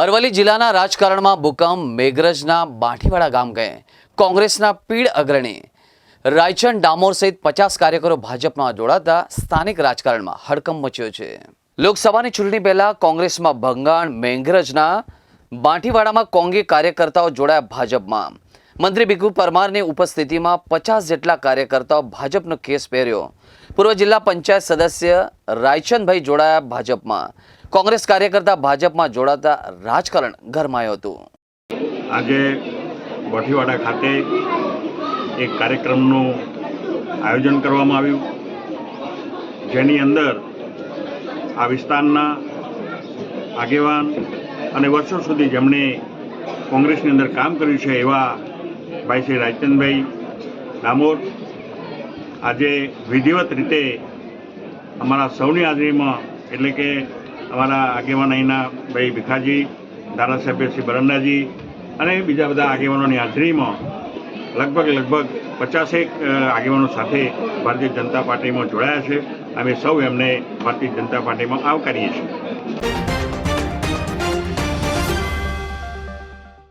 અરવલ્લી જિલ્લાના રાજકારણમાં ભૂકંપ મેઘરજના બાંઠીવાડા ગામ ગયે કોંગ્રેસના પીઢ અગ્રણી રાયચંદ ડામોર સહિત 50 કાર્યકરો ભાજપમાં જોડાતા સ્થાનિક રાજકારણમાં હડકંપ મચ્યો છે। લોકસભાની ચૂંટણી પહેલા કોંગ્રેસમાં ભંગાણ મેઘરજના બાંઠીવાડામાં કોંગી કાર્યકર્તાઓ જોડાયા ભાજપમાં। મંત્રી ભીખુ પરમારની ઉપસ્થિતિમાં 50 જેટલા કાર્યકર્તાઓ ભાજપનો કેસ પહેર્યો। પૂર્વ જિલ્લા પંચાયત સદસ્ય રાયચંદભાઈ જોડાયા ભાજપમાં। કોંગ્રેસ કાર્યકર્તા ભાજપમાં જોડાતા રાજકારણ ગરમાયું હતું। આજે બાંઠીવાડા ખાતે એક કાર્યક્રમનું આયોજન કરવામાં આવ્યું, જેની અંદર આ વિસ્તારના આગેવાન અને વર્ષો સુધી જેમણે કોંગ્રેસની અંદર કામ કર્યું છે એવા ભાઈ શ્રી રાયચંદભાઈ ડામોર આજે વિધિવત રીતે અમારા સૌની હાજરીમાં, એટલે કે અમારા આગેવાન અહીંના ભાઈ ભીખાજી, ધારાસભ્ય શ્રી બરંડાજી અને બીજા બધા આગેવાનોની હાજરીમાં લગભગ 50 આગેવાનો સાથે ભારતીય જનતા પાર્ટીમાં જોડાયા છે। અમે સૌ એમને ભારતીય જનતા પાર્ટીમાં આવકારીએ છીએ।